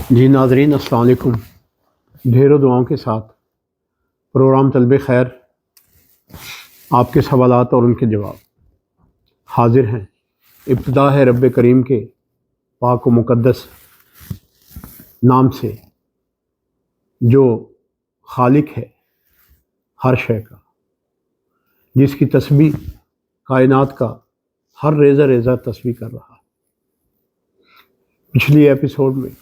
جی ناظرین السلام علیکم۔ ڈھیروں دعاؤں کے ساتھ پروگرام طلب خیر، آپ کے سوالات اور ان کے جواب حاضر ہیں۔ ابتدا ہے رب کریم کے پاک و مقدس نام سے، جو خالق ہے ہر شے کا، جس کی تسبیح کائنات کا ہر ریزہ ریزہ تسبیح کر رہا۔ پچھلی ایپیسوڈ میں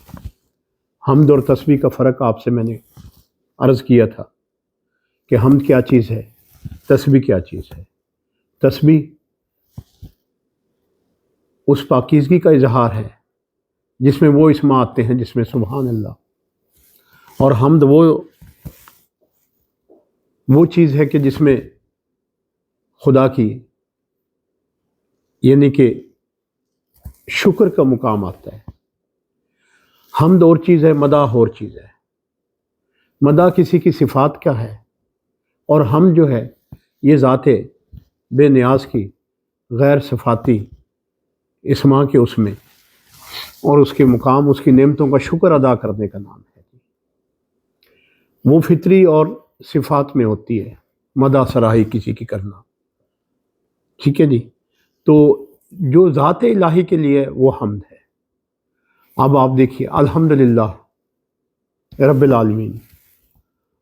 حمد اور تسبیح کا فرق آپ سے میں نے عرض کیا تھا کہ حمد کیا چیز ہے، تسبیح کیا چیز ہے۔ تسبیح اس پاکیزگی کا اظہار ہے جس میں وہ اسم آتے ہیں جس میں سبحان اللہ، اور حمد وہ چیز ہے کہ جس میں خدا کی یعنی کہ شکر کا مقام آتا ہے۔ حمد اور چیز ہے، مدح اور چیز ہے۔ مدح کسی کی صفات کا ہے، اور حمد جو ہے یہ ذات بے نیاز کی غیر صفاتی اسما کے اس میں اور اس کے مقام، اس کی نعمتوں کا شکر ادا کرنے کا نام ہے۔ وہ فطری اور صفات میں ہوتی ہے مدح سراہی کسی کی کرنا، ٹھیک ہے جی۔ تو جو ذات الہی کے لیے وہ حمد ہے۔ اب آپ دیکھیے، الحمدللہ رب العالمین،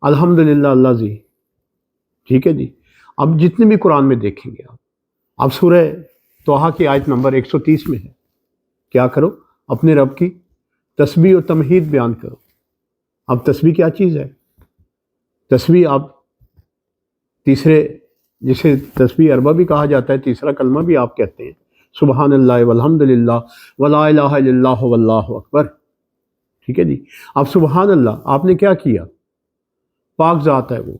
الحمدللہ اللہ جی، ٹھیک ہے جی۔ اب جتنے بھی قرآن میں دیکھیں گے آپ، اب سورہ طٰہٰ کی آیت نمبر 130 میں ہے، کیا کرو؟ اپنے رب کی تسبیح و تمہید بیان کرو۔ اب تسبیح کیا چیز ہے؟ تسبیح آپ تیسرے، جسے تسبیح اربع بھی کہا جاتا ہے، تیسرا کلمہ بھی آپ کہتے ہیں، سبحان اللہ والحمدللہ ولا الہ الا اللہ واللہ اکبر، ٹھیک ہے جی۔ اب سبحان اللہ آپ نے کیا کیا؟ پاک ذات ہے وہ،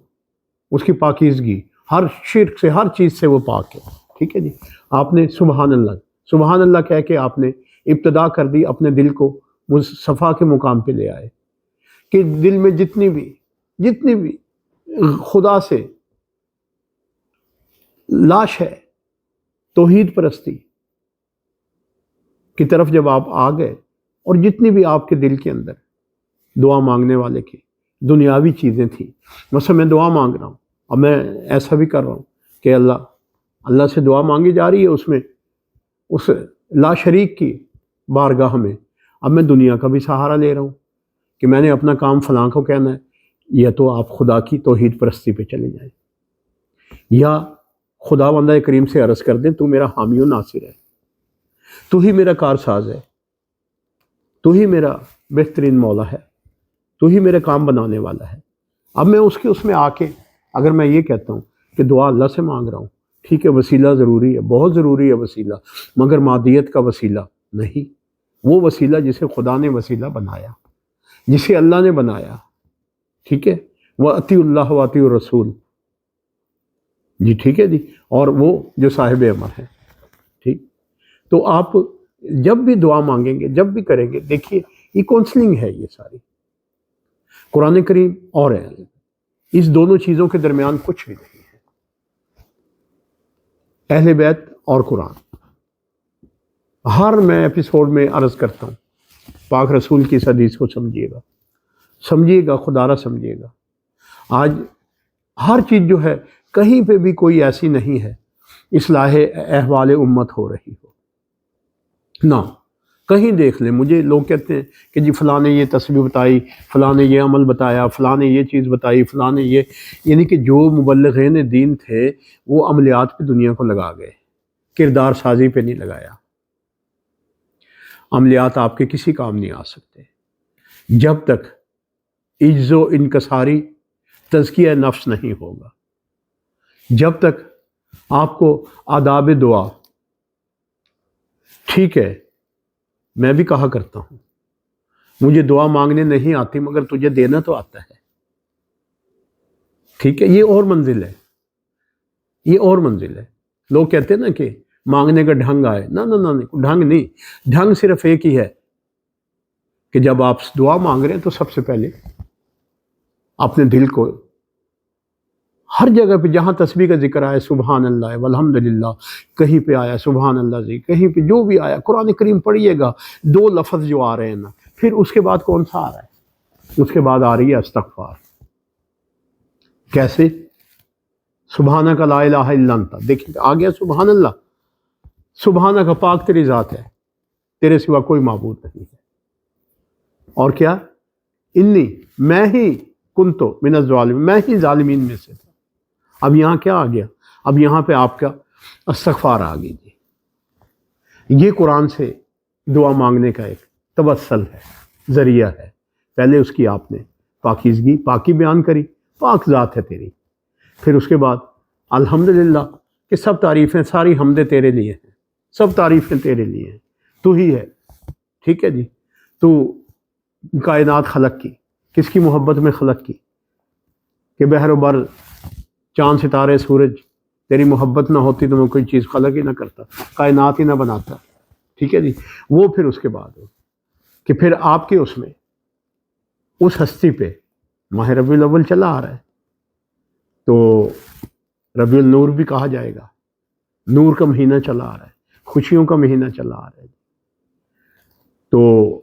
اس کی پاکیزگی ہر شرک سے، ہر چیز سے وہ پاک ہے، ٹھیک ہے جی۔ آپ نے سبحان اللہ کہہ کے آپ نے ابتدا کر دی، اپنے دل کو صفا کے مقام پہ لے آئے کہ دل میں جتنی بھی خدا سے لاش ہے، توحید پرستی کی طرف جب آپ آ گئے، اور جتنی بھی آپ کے دل کے اندر دعا مانگنے والے کی دنیاوی چیزیں تھیں، مثلا میں دعا مانگ رہا ہوں، اب میں ایسا بھی کر رہا ہوں کہ اللہ سے دعا مانگی جا رہی ہے، اس میں اس لا شریک کی بارگاہ میں اب میں دنیا کا بھی سہارا لے رہا ہوں کہ میں نے اپنا کام فلاں کو کہنا ہے، یا تو آپ خدا کی توحید پرستی پہ چلے جائیں، یا خدا بندہ کریم سے عرض کر دیں تو میرا حامی و ناصر ہے، تو ہی میرا کارساز ہے، تو ہی میرا بہترین مولا ہے، تو ہی میرے کام بنانے والا ہے۔ اب میں اس میں آ کے اگر میں یہ کہتا ہوں کہ دعا اللہ سے مانگ رہا ہوں، ٹھیک ہے، وسیلہ ضروری ہے، بہت ضروری ہے وسیلہ، مگر مادیت کا وسیلہ نہیں، وہ وسیلہ جسے خدا نے وسیلہ بنایا، جسے اللہ نے بنایا، ٹھیک ہے، وَأَطِیعُوا اللَّهَ وَأَطِیعُوا الرَّسُولَ، جی ٹھیک ہے جی، اور وہ جو صاحب امر ہے، ٹھیک۔ تو آپ جب بھی دعا مانگیں گے، جب بھی کریں گے، دیکھیے یہ کونسلنگ ہے، یہ ساری قرآن کریم اور ہے، اس دونوں چیزوں کے درمیان کچھ بھی نہیں ہے۔ اہل بیت اور قرآن، ہر میں ایپیسوڈ میں عرض کرتا ہوں، پاک رسول کی اس حدیث کو سمجھیے گا، خدا را سمجھیے گا۔ آج ہر چیز جو ہے، کہیں پہ بھی کوئی ایسی نہیں ہے اصلاح احوال امت ہو رہی ہو، نہ کہیں دیکھ لیں۔ مجھے لوگ کہتے ہیں کہ جی فلاں نے یہ تسبیح بتائی، فلاں نے یہ عمل بتایا، فلاں نے یہ چیز بتائی، فلاں نے یہ، یعنی کہ جو مبلغین دین تھے وہ عملیات پہ دنیا کو لگا گئے، کردار سازی پہ نہیں لگایا۔ عملیات آپ کے کسی کام نہیں آ سکتے جب تک عجز و انکساری تزکیہ نفس نہیں ہوگا، جب تک آپ کو آداب دعا، ٹھیک ہے، میں بھی کہا کرتا ہوں مجھے دعا مانگنے نہیں آتی مگر تجھے دینا تو آتا ہے، ٹھیک ہے، یہ اور منزل ہے، یہ اور منزل ہے۔ لوگ کہتے ہیں نا کہ مانگنے کا ڈھنگ آئے، نہ ڈھنگ نہیں، ڈھنگ صرف ایک ہی ہے کہ جب آپ دعا مانگ رہے ہیں تو سب سے پہلے اپنے دل کو ہر جگہ پہ جہاں تسبیح کا ذکر آیا سبحان اللہ والحمدللہ، کہیں پہ آیا سبحان اللہ جی، کہیں پہ جو بھی آیا قرآن کریم پڑھیے گا، دو لفظ جو آ رہے ہیں نا، پھر اس کے بعد کون سا آ رہا ہے؟ اس کے بعد آ رہی ہے استغفار۔ کیسے؟ سبحانک لا الہ الا انت، دیکھیں آ گیا سبحان اللہ، سبحانک پاک تیری ذات ہے، تیرے سوا کوئی معبود نہیں ہے، اور کیا؟ انی میں ہی کنتو من الظالمین، میں ہی ظالمین میں سے تھا۔ اب یہاں کیا آ گیا؟ اب یہاں پہ آپ کا استغفار آ گئی جی۔ یہ قرآن سے دعا مانگنے کا ایک توسل ہے، ذریعہ ہے۔ پہلے اس کی آپ نے پاکیزگی، پاکی بیان کری، پاک ذات ہے تیری، پھر اس کے بعد الحمدللہ کہ سب تعریفیں، ساری حمدیں تیرے لیے ہیں، سب تعریفیں تیرے لیے ہیں، تو ہی ہے، ٹھیک ہے جی۔ تو کائنات خلق کی، کس کی محبت میں خلق کی؟ کہ بحر و بر، چاند ستارے سورج، تیری محبت نہ ہوتی تو میں کوئی چیز خلق ہی نہ کرتا، کائنات ہی نہ بناتا، ٹھیک ہے جی۔ وہ پھر اس کے بعد کہ پھر آپ کے اس میں اس ہستی پہ ماہ ربیع الاول چلا آ رہا ہے، تو ربیع النور بھی کہا جائے گا، نور کا مہینہ چلا آ رہا ہے، خوشیوں کا مہینہ چلا آ رہا ہے۔ تو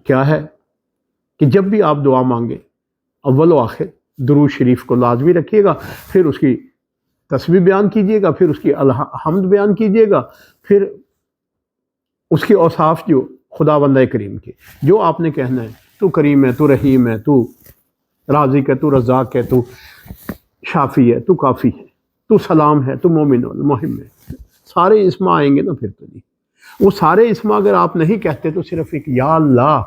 کیا ہے کہ جب بھی آپ دعا مانگے اول و آخر درود شریف کو لازمی رکھیے گا، پھر اس کی تسبیح بیان کیجیے گا، پھر اس کی حمد بیان کیجیے گا، پھر اس کی اوصاف جو خدا بندہ کریم کے جو آپ نے کہنا ہے، تو کریم ہے، تو رحیم ہے، تو رازق ہے، تو رزاق ہے، تو شافی ہے، تو کافی ہے، تو سلام ہے، تو مومن المحم ہے، سارے اسم آئیں گے نا پھر تو جی۔ وہ سارے اسم اگر آپ نہیں کہتے تو صرف ایک یا اللہ،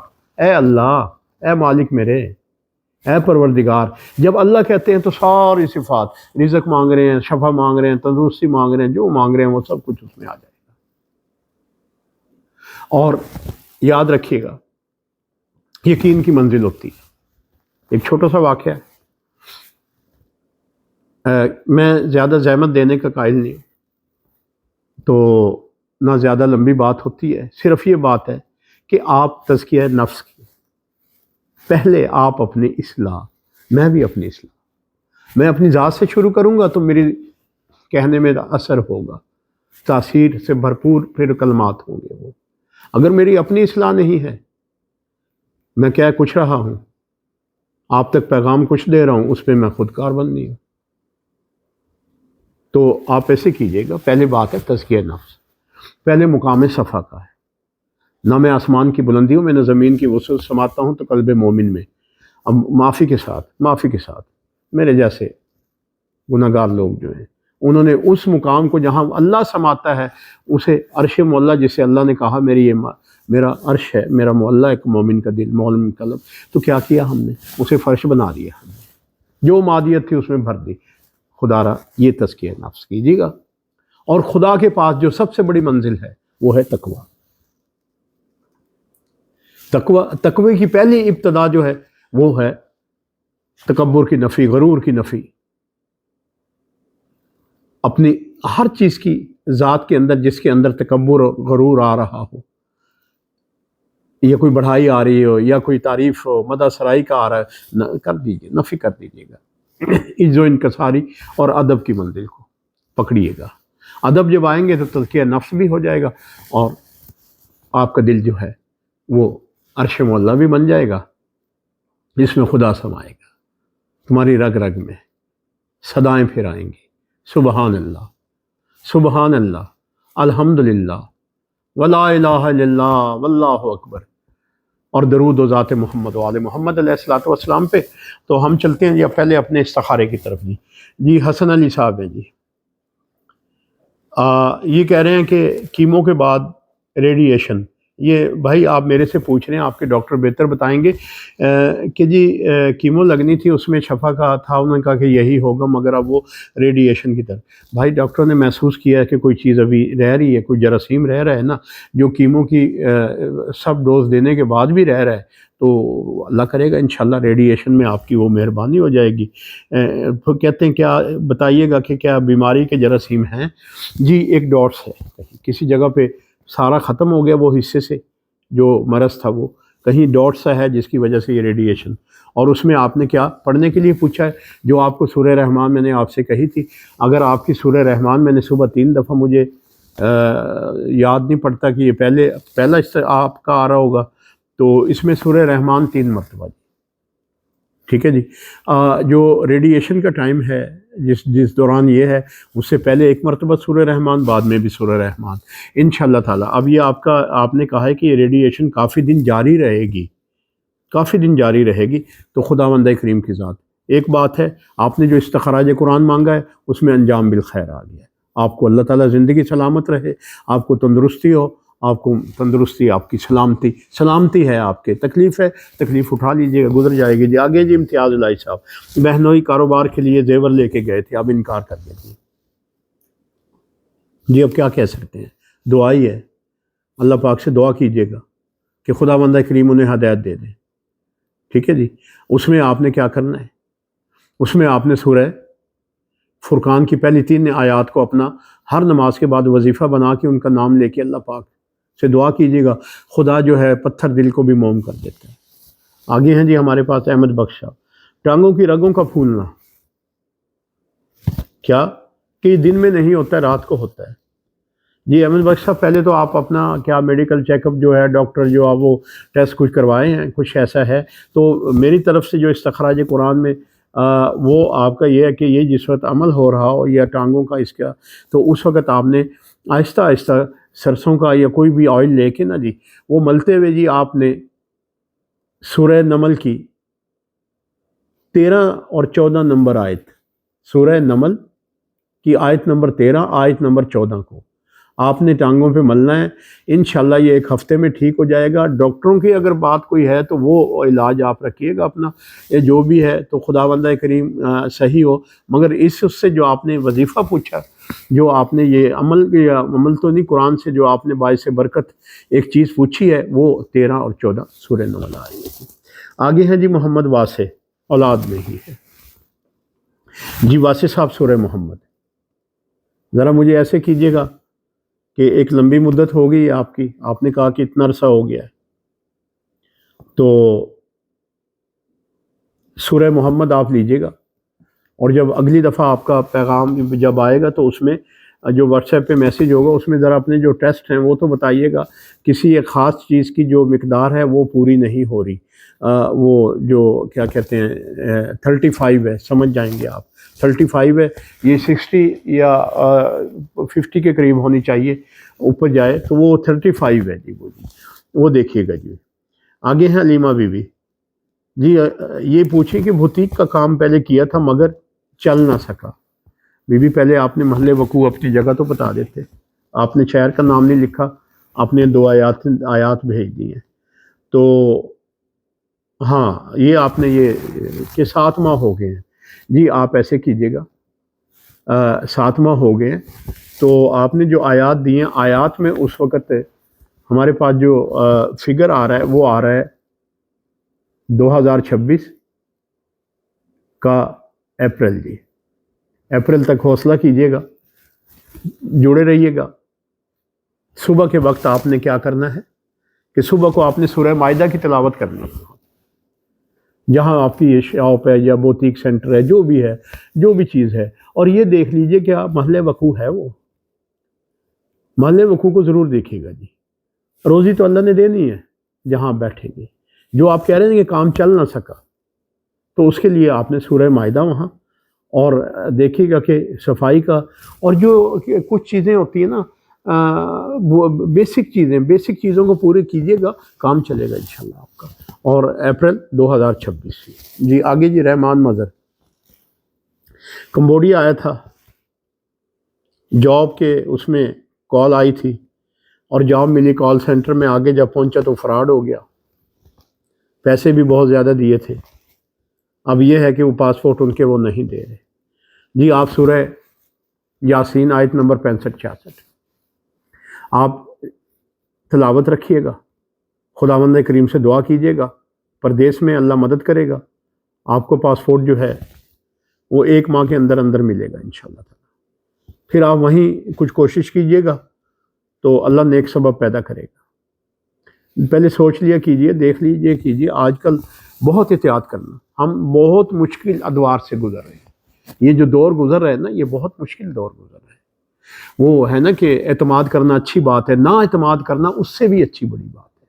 اے مالک میرے، اے پروردگار، جب اللہ کہتے ہیں تو ساری صفات، رزق مانگ رہے ہیں، شفا مانگ رہے ہیں، تندرستی مانگ رہے ہیں، جو مانگ رہے ہیں وہ سب کچھ اس میں آ جائے گا۔ اور یاد رکھیے گا یقین کی منزل ہوتی ہے۔ ایک چھوٹا سا واقعہ ہے، میں زیادہ زحمت دینے کا قائل نہیں ہوں، تو نہ زیادہ لمبی بات ہوتی ہے، صرف یہ بات ہے کہ آپ تزکیہ نفس کی پہلے آپ اپنی اصلاح، میں بھی اپنی اصلاح، میں اپنی ذات سے شروع کروں گا تو میری کہنے میں اثر ہوگا، تاثیر سے بھرپور پھر کلمات ہوں گے وہ۔ اگر میری اپنی اصلاح نہیں ہے، میں کیا کچھ رہا ہوں، آپ تک پیغام کچھ دے رہا ہوں، اس میں میں خود کار بند نہیں ہوں۔ تو آپ ایسے کیجیے گا، پہلے بات ہے تزکیہ نفس، پہلے مقام صفا کا ہے، نہ میں آسمان کی بلندیوں میں نہ زمین کی وسعت سماتا ہوں تو قلب مومن میں، اب معافی کے ساتھ میرے جیسے گناہ گار لوگ جو ہیں، انہوں نے اس مقام کو جہاں اللہ سماتا ہے، اسے عرش معلّہ، جسے اللہ نے کہا میرا عرش ہے، میرا معلّہ ایک مومن کا دل، مومن قلب، تو کیا کیا ہم نے؟ اسے فرش بنا دیا ہم نے، جو مادیت تھی اس میں بھر دی۔ خدا را یہ تزکیہ نفس کیجیے گا، اور خدا کے پاس جو سب سے بڑی منزل ہے وہ ہے تقویٰ۔ تقوی کی پہلی ابتدا جو ہے وہ ہے تکبر کی نفی، غرور کی نفی، اپنی ہر چیز کی ذات کے اندر جس کے اندر تکبر اور غرور آ رہا ہو، یا کوئی بڑھائی آ رہی ہو، یا کوئی تعریف ہو، مدح سرائی کا آ رہا ہے، کر دیجیے، نفی کر دیجیے گا، عز و انکساری اور ادب کی منزل کو پکڑیے گا۔ ادب جب آئیں گے تو تزکیہ نفس بھی ہو جائے گا، اور آپ کا دل جو ہے وہ عرش معلّہ بھی بن جائے گا، جس میں خدا سمائے گا، تمہاری رگ رگ میں صدائیں پھر آئیں گی، سبحان اللہ، سبحان اللہ، الحمدللہ، ولا الہ الا اللہ، واللہ اکبر، اور درود و ذات محمد و آل محمد علیہ الصلوۃ والسلام پہ۔ تو ہم چلتے ہیں جی اب پہلے اپنے استخارے کی طرف۔ جی حسن علی صاحب ہیں جی، یہ کہہ رہے ہیں کہ کیمو کے بعد ریڈیشن، یہ بھائی آپ میرے سے پوچھ رہے ہیں، آپ کے ڈاکٹر بہتر بتائیں گے کہ جی کیمو لگنی تھی، اس میں شفا کا تھا، انہوں نے کہا کہ یہی ہوگا، مگر اب وہ ریڈیشن کی طرف۔ بھائی ڈاکٹر نے محسوس کیا ہے کہ کوئی چیز ابھی رہ رہی ہے، کوئی جراثیم رہ رہا ہے نا، جو کیمو کی سب ڈوز دینے کے بعد بھی رہ رہا ہے، تو اللہ کرے گا انشاءاللہ ریڈیشن میں آپ کی وہ مہربانی ہو جائے گی۔ کہتے ہیں کیا بتائیے گا کہ کیا بیماری کے جراثیم ہیں؟ جی ایک ڈاٹس ہے، کسی جگہ پہ سارا ختم ہو گیا وہ حصے سے جو مرض تھا وہ، کہیں ڈاٹ سا ہے جس کی وجہ سے یہ ریڈیشن. اور اس میں آپ نے کیا پڑھنے کے لیے پوچھا ہے؟ جو آپ کو سورہ رحمان میں نے آپ سے کہی تھی. اگر آپ کی سورہ رحمان میں نے صبح 3 دفعہ مجھے یاد نہیں پڑتا کہ یہ پہلا آپ کا آ رہا ہوگا، تو اس میں سورہ رحمان 3 مرتبہ. ٹھیک ہے جی. جو ریڈیشن کا ٹائم ہے جس دوران یہ ہے، اس سے پہلے 1 مرتبہ سورہ رحمان، بعد میں بھی سورہ رحمان انشاءاللہ تعالیٰ. اب یہ آپ نے کہا ہے کہ یہ ریڈیشن کافی دن جاری رہے گی، کافی دن جاری رہے گی. تو خداوند کریم کی ذات، ایک بات ہے، آپ نے جو استخراج قرآن مانگا ہے اس میں انجام بالخیر آ گیا ہے. آپ کو اللہ تعالیٰ زندگی سلامت رہے، آپ کو تندرستی ہو، آپ کو تندرستی، آپ کی سلامتی ہے، آپ کے تکلیف ہے، تکلیف اٹھا لیجئے گا، گزر جائے گی. جی آگے جی امتیاز الہی صاحب، بہنوئی کاروبار کے لیے زیور لے کے گئے تھے، اب انکار کر دیتے ہیں. جی اب کیا کہہ سکتے ہیں؟ دعا ہی ہے. اللہ پاک سے دعا کیجئے گا کہ خداوند کریم انہیں ہدایت دے دیں. ٹھیک ہے جی. اس میں آپ نے کیا کرنا ہے؟ اس میں آپ نے سورہ فرقان کی پہلی 3 آیات کو اپنا ہر نماز کے بعد وظیفہ بنا کے ان کا نام لے کے اللہ پاک سے دعا کیجیے گا. خدا جو ہے پتھر دل کو بھی موم کر دیتا ہے. آگے ہیں جی ہمارے پاس احمد بخش صاحب، ٹانگوں کی رگوں کا پھولنا، کیا کہ دن میں نہیں ہوتا ہے، رات کو ہوتا ہے. جی احمد بخش صاحب، پہلے تو آپ اپنا کیا میڈیکل چیک اپ جو ہے، ڈاکٹر جو آپ وہ ٹیسٹ کچھ کروائے ہیں، کچھ ایسا ہے تو میری طرف سے جو استخراج قرآن میں وہ آپ کا یہ ہے کہ یہ جس وقت عمل ہو رہا ہو یا ٹانگوں کا اس کا، تو اس وقت آپ نے آہستہ آہستہ سرسوں کا یا کوئی بھی آئل لے کے نا جی وہ ملتے ہوئے جی آپ نے سورہ نمل کی 13 اور 14 نمبر آیت، سورہ نمل کی آیت نمبر 13، آیت نمبر 14 کو آپ نے ٹانگوں پہ ملنا ہے. انشاءاللہ یہ 1 ہفتے میں ٹھیک ہو جائے گا. ڈاکٹروں کی اگر بات کوئی ہے تو وہ علاج آپ رکھیے گا اپنا، یہ جو بھی ہے تو خداوند کریم صحیح ہو. مگر اس سے جو آپ نے وظیفہ پوچھا، جو آپ نے یہ عمل تو نہیں، قرآن سے جو آپ نے باعث برکت ایک چیز پوچھی ہے، وہ 13 اور 14 سورہ نمل آ رہی ہے. آگے ہیں جی محمد واسع، اولاد میں ہی ہے. جی واسع صاحب سورہ محمد، ذرا مجھے ایسے کیجیے گا کہ ایک لمبی مدت ہو گئی آپ کی، آپ نے کہا کہ اتنا عرصہ ہو گیا ہے، تو سورہ محمد آپ لیجئے گا. اور جب اگلی دفعہ آپ کا پیغام جب آئے گا تو اس میں جو واٹس ایپ پہ میسیج ہوگا اس میں ذرا اپنے جو ٹیسٹ ہیں وہ تو بتائیے گا. کسی ایک خاص چیز کی جو مقدار ہے وہ پوری نہیں ہو رہی، وہ جو کیا کہتے ہیں 35 ہے، سمجھ جائیں گے آپ. 35 ہے، یہ 60 یا 50 کے قریب ہونی چاہیے، اوپر جائے تو وہ 35 ہے جی. وہ دیکھیے گا جی. آگے ہیں علیمہ بی بی جی، یہ پوچھیں کہ بوتیک کا کام پہلے کیا تھا مگر چل نہ سکا. بی بی پہلے آپ نے محل وقوع اپنی جگہ تو بتا دیتے، آپ نے شہر کا نام نہیں لکھا، آپ نے 2 آیات بھیج دی ہیں. تو ہاں یہ آپ نے یہ کہ 7 ماہ ہو گئے ہیں جی. آپ ایسے کیجیے گا، 7 ماہ ہو گئے ہیں تو آپ نے جو آیات دی ہیں، آیات میں اس وقت ہمارے پاس جو فگر آ رہا ہے وہ آ رہا ہے 2026 کا اپریل. جی اپریل تک حوصلہ کیجیے گا، جڑے رہیے گا. صبح کے وقت آپ نے کیا کرنا ہے کہ صبح کو آپ نے سورہ مائدہ کی تلاوت کرنی ہے. جہاں آپ کی یہ شاپ ہے یا بوتیک سینٹر ہے، جو بھی ہے، جو بھی چیز ہے، اور یہ دیکھ لیجئے کہ آپ محل وقوع ہے، وہ محل وقوع کو ضرور دیکھیے گا جی. روزی تو اللہ نے دینی ہے جہاں آپ بیٹھیں گے. جو آپ کہہ رہے ہیں کہ کام چل نہ سکا، تو اس کے لیے آپ نے سورہ مائدہ وہاں اور دیکھیے گا کہ صفائی کا، اور جو کچھ چیزیں ہوتی ہیں نا وہ بیسک چیزوں کو پورے کیجیے گا، کام چلے گا انشاءاللہ آپ کا. اور اپریل 2026 جی. آگے جی رحمان مظہر، کمبوڈیا آیا تھا جاب کے، اس میں کال آئی تھی اور جاب ملی کال سینٹر میں. آگے جب پہنچا تو فراڈ ہو گیا، پیسے بھی بہت زیادہ دیے تھے. اب یہ ہے کہ وہ پاسپورٹ ان کے وہ نہیں دے رہے جی. آپ سورہ یاسین آیت نمبر 65-66 آپ تلاوت رکھیے گا. خداوند کریم سے دعا کیجیے گا، پردیس میں اللہ مدد کرے گا. آپ کو پاسپورٹ جو ہے وہ 1 ماہ کے اندر اندر ملے گا انشاءاللہ تعالی. پھر آپ وہیں کچھ کوشش کیجیے گا تو اللہ نیک سبب پیدا کرے گا. پہلے سوچ لیا کیجئے، دیکھ لیجئے کیجئے، آج کل بہت احتیاط کرنا، ہم بہت مشکل ادوار سے گزر رہے ہیں، یہ جو دور گزر رہا ہے نا، یہ بہت مشکل دور گزر رہا ہے۔ وہ ہے نا کہ اعتماد کرنا اچھی بات ہے، نا اعتماد کرنا اس سے بھی اچھی بڑی بات ہے،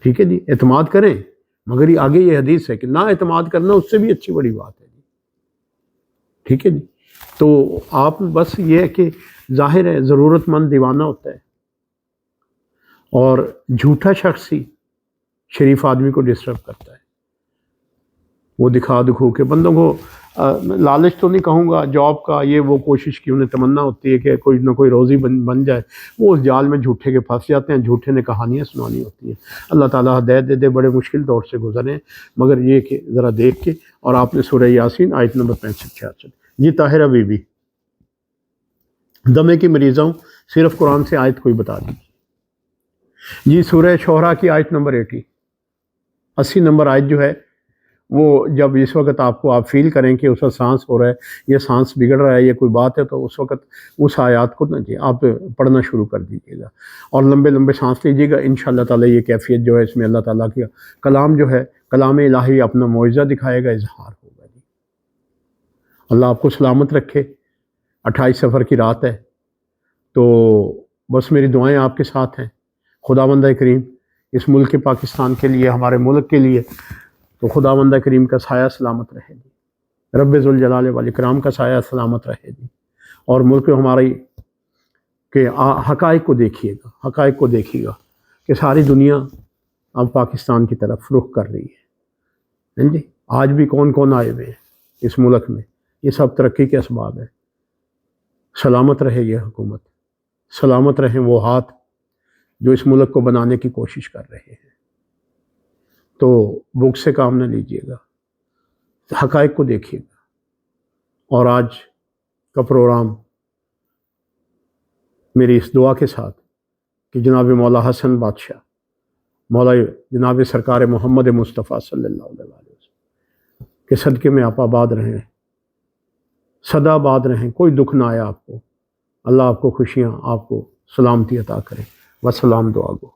ٹھیک ہے جی، اعتماد کریں، مگر یہ آگے یہ حدیث ہے کہ نا اعتماد کرنا اس سے بھی اچھی بڑی بات ہے، ٹھیک ہے جی۔ تو آپ بس یہ ہے کہ ظاہر ہے ضرورت مند دیوانہ ہوتا ہے، اور جھوٹا شخص ہی شریف آدمی کو ڈسٹرب کرتا ہے، وہ دکھا دکھو کے بندوں کو لالچ تو نہیں کہوں گا، جاب کا یہ وہ کوشش کی انہیں تمنا ہوتی ہے کہ کوئی نہ کوئی روزی بن جائے، وہ اس جال میں جھوٹے کے پھنس جاتے ہیں، جھوٹے نے کہانیاں سنانی ہوتی ہیں۔ اللہ تعالیٰ ہدایت دے دے، بڑے مشکل دور سے گزرے ہیں، مگر یہ کہ ذرا دیکھ کے۔ اور آپ نے سورہ یاسین آیت نمبر 65-66 جی طاہرہ بی بی، دمے کی مریضہ ہوں، صرف قرآن سے آیت کوئی بتا دیجیے جی۔ سورہ شعراء کی آیت نمبر 80 نمبر آیت جو ہے، وہ جب اس وقت آپ فیل کریں کہ اس کا سانس ہو رہا ہے، یہ سانس بگڑ رہا ہے، یہ کوئی بات ہے، تو اس وقت اس آیات کو نہ جی آپ پڑھنا شروع کر دیجیے گا، اور لمبے لمبے سانس لیجیے گا، انشاءاللہ تعالیٰ یہ کیفیت جو ہے، اس میں اللہ تعالیٰ کی کلام جو ہے، کلام الہی اپنا معجزہ دکھائے گا، اظہار ہوگا جی۔ اللہ آپ کو سلامت رکھے۔ 28 سفر کی رات ہے، تو بس میری دعائیں آپ کے ساتھ ہیں۔ خداوند کریم اس ملک پاکستان کے لیے، ہمارے ملک کے لیے، تو خداوند کریم کا سایہ سلامت رہے جی، رب ذوالجلال والاکرام کا سایہ سلامت رہے جی، اور ملک ہماری کے حقائق کو دیکھیے گا، حقائق کو دیکھیے گا کہ ساری دنیا اب پاکستان کی طرف رخ کر رہی ہے جی۔ آج بھی کون کون آئے ہوئے ہیں اس ملک میں، یہ سب ترقی کے اسباب ہے۔ سلامت رہے یہ حکومت، سلامت رہیں وہ ہاتھ جو اس ملک کو بنانے کی کوشش کر رہے ہیں۔ تو بک سے کام نہ لیجیے گا، حقائق کو دیکھیے گا۔ اور آج کا پروگرام میری اس دعا کے ساتھ کہ جناب مولا حسن بادشاہ، مولا جناب سرکار محمد مصطفیٰ صلی اللہ علیہ وسلم کے صدقے میں آپ آباد رہیں، سدا آباد رہیں، کوئی دکھ نہ آئے آپ کو، اللہ آپ کو خوشیاں، آپ کو سلامتی عطا کرے۔ وسلام دعا گو۔